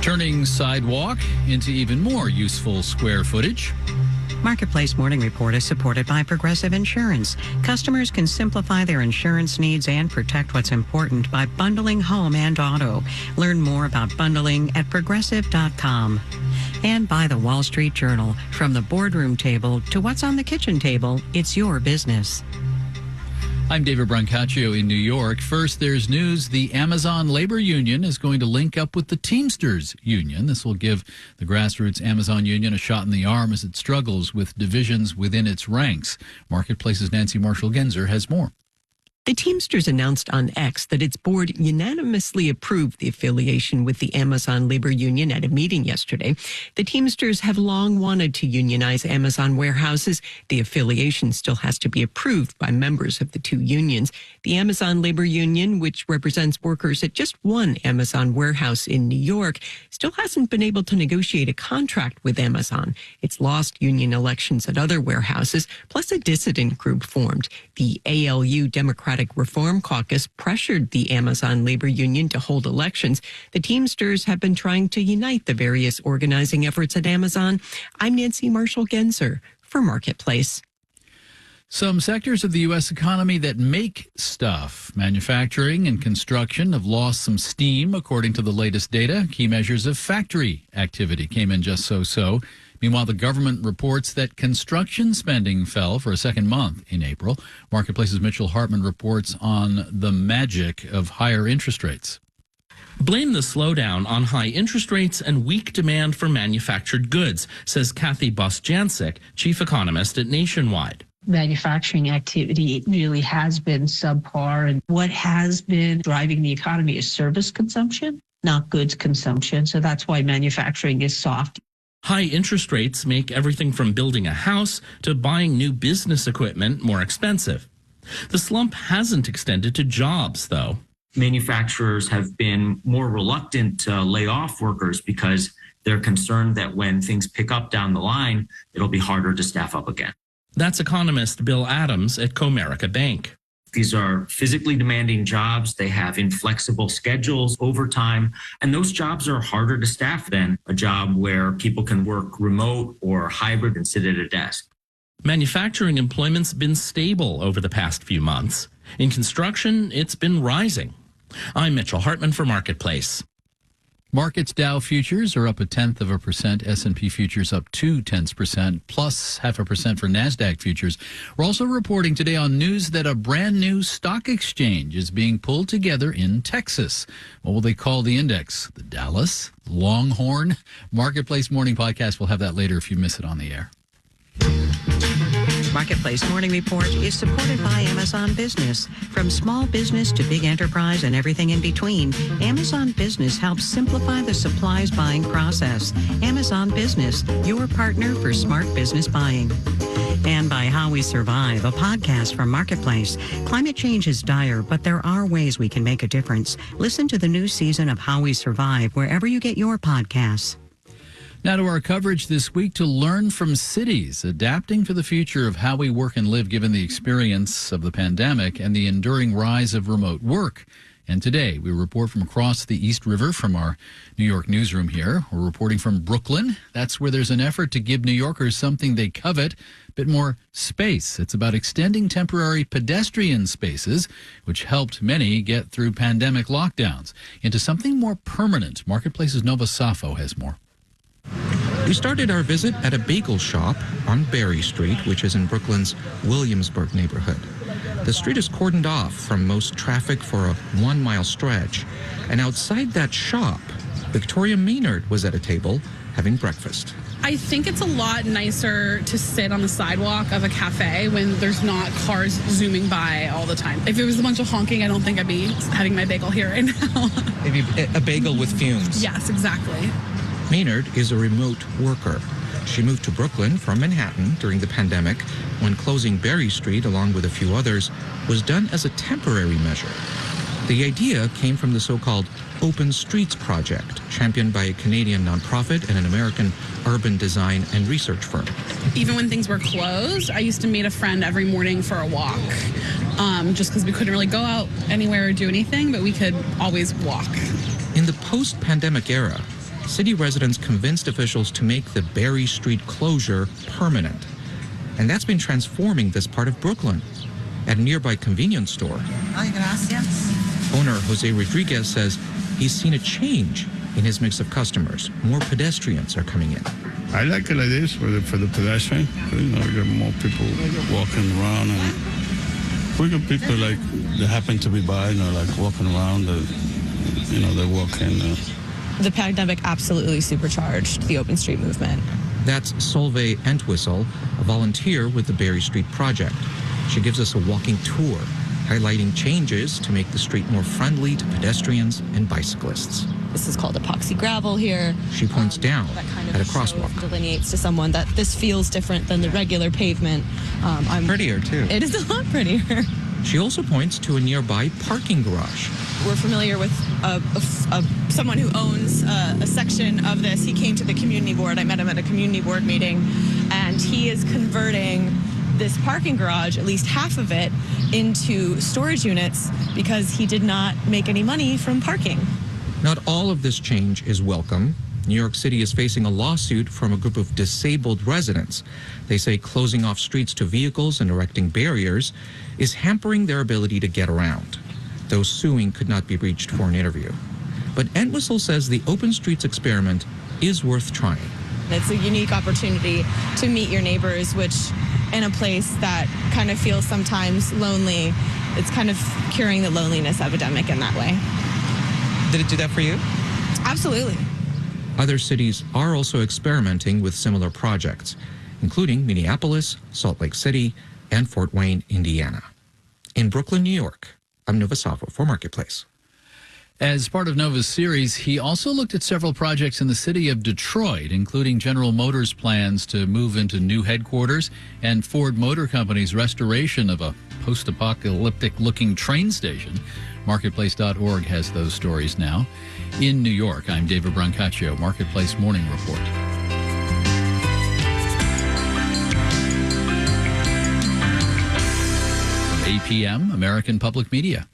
Turning sidewalk into even more useful square footage. Marketplace Morning Report is supported by Progressive Insurance. Customers can simplify their insurance needs and protect what's important by bundling home and auto. Learn more about bundling at progressive.com. And by the Wall Street Journal. From the boardroom table to what's on the kitchen table, it's your business. I'm David Brancaccio in New York. First, there's news. The Amazon Labor Union is going to link up with the Teamsters Union. This will give the grassroots Amazon Union a shot in the arm as it struggles with divisions within its ranks. Marketplace's Nancy Marshall-Genzer has more. The Teamsters announced on X that its board unanimously approved the affiliation with the Amazon Labor Union at a meeting yesterday. The Teamsters have long wanted to unionize Amazon warehouses. The affiliation still has to be approved by members of the two unions. The Amazon Labor Union, which represents workers at just one Amazon warehouse in New York, still hasn't been able to negotiate a contract with Amazon. It's lost union elections at other warehouses, plus a dissident group formed. The ALU Democratic Reform Caucus pressured the Amazon Labor Union to hold elections. The Teamsters have been trying to unite the various organizing efforts at Amazon. I'm Nancy Marshall-Genzer for Marketplace. Some sectors of the U.S. economy that make stuff, manufacturing and construction, have lost some steam, according to the latest data. Key measures of factory activity came in just so-so. Meanwhile, the government reports that construction spending fell for a second month in April. Marketplace's Mitchell Hartman reports on the magic of higher interest rates. Blame the slowdown on high interest rates and weak demand for manufactured goods, says Kathy Bostjancic, chief economist at Nationwide. Manufacturing activity really has been subpar, and what has been driving the economy is service consumption, not goods consumption. So that's why manufacturing is soft. High interest rates make everything from building a house to buying new business equipment more expensive. The slump hasn't extended to jobs, though. Manufacturers have been more reluctant to lay off workers because they're concerned that when things pick up down the line, it'll be harder to staff up again. That's economist Bill Adams at Comerica Bank. These are physically demanding jobs. They have inflexible schedules, overtime, and those jobs are harder to staff than a job where people can work remote or hybrid and sit at a desk. Manufacturing employment's been stable over the past few months. In construction, it's been rising. I'm Mitchell Hartman for Marketplace. Markets Dow futures are up 0.1%. S&P futures up 0.2%, plus 0.5% for NASDAQ futures. We're also reporting today on news that a brand new stock exchange is being pulled together in Texas. What will they call the index? The Dallas Longhorn? Marketplace Morning Podcast. We'll have that later if you miss it on the air. Marketplace Morning Report is supported by Amazon Business. From small business to big enterprise and everything in between, Amazon Business helps simplify the supplies buying process. Amazon Business, your partner for smart business buying. And by How We Survive, a podcast from Marketplace. Climate change is dire, but there are ways we can make a difference. Listen to the new season of How We Survive wherever you get your podcasts. Now to our coverage this week, to learn from cities adapting to the future of how we work and live given the experience of the pandemic and the enduring rise of remote work. And today we report from across the East River from our New York newsroom here. We're reporting from Brooklyn. That's where there's an effort to give New Yorkers something they covet, a bit more space. It's about extending temporary pedestrian spaces, which helped many get through pandemic lockdowns, into something more permanent. Marketplace's Nova Safo has more. We started our visit at a bagel shop on Berry Street, which is in Brooklyn's Williamsburg neighborhood. The street is cordoned off from most traffic for a 1-mile stretch. And outside that shop, Victoria Maynard was at a table having breakfast. I think it's a lot nicer to sit on the sidewalk of a cafe when there's not cars zooming by all the time. If it was a bunch of honking, I don't think I'd be having my bagel here right now. Maybe a bagel with fumes. Yes, exactly. Maynard is a remote worker. She moved to Brooklyn from Manhattan during the pandemic when closing Berry Street, along with a few others, was done as a temporary measure. The idea came from the so-called Open Streets Project, championed by a Canadian nonprofit and an American urban design and research firm. Even when things were closed, I used to meet a friend every morning for a walk, just because we couldn't really go out anywhere or do anything, but we could always walk. In the post-pandemic era, city residents convinced officials to make the Berry Street closure permanent. And that's been transforming this part of Brooklyn. At a nearby convenience store, owner Jose Rodriguez says he's seen a change in his mix of customers. More pedestrians are coming in. I like it like this for the pedestrian. You get more people walking around, and we got people like that happen to be by, like walking around. They're walking. The pandemic absolutely supercharged the open street movement. That's Solveig Entwistle, a volunteer with the Berry Street Project. She gives us a walking tour, highlighting changes to make the street more friendly to pedestrians and bicyclists. This is called epoxy gravel here. She points down at a crosswalk. Delineates to someone that this feels different than the regular pavement. Prettier, too. It is a lot prettier. She also points to a nearby parking garage. We're familiar with someone who owns a section of this. He came to the community board. I met him at a community board meeting, and he is converting this parking garage, at least half of it, into storage units because he did not make any money from parking. Not all of this change is welcome. New York City is facing a lawsuit from a group of disabled residents. They say closing off streets to vehicles and erecting barriers is hampering their ability to get around. Those suing could not be reached for an interview. But Entwistle says the open streets experiment is worth trying. It's a unique opportunity to meet your neighbors, which in a place that kind of feels sometimes lonely, it's kind of curing the loneliness epidemic in that way. Did it do that for you? Absolutely. Other cities are also experimenting with similar projects, including Minneapolis, Salt Lake City, and Fort Wayne, Indiana. In Brooklyn, New York, I'm Nova Savo for Marketplace. As part of Nova's series, he also looked at several projects in the city of Detroit, including General Motors' plans to move into new headquarters and Ford Motor Company's restoration of a post-apocalyptic-looking train station. Marketplace.org has those stories now. In New York, I'm David Brancaccio, Marketplace Morning Report. 8 p.m., American Public Media.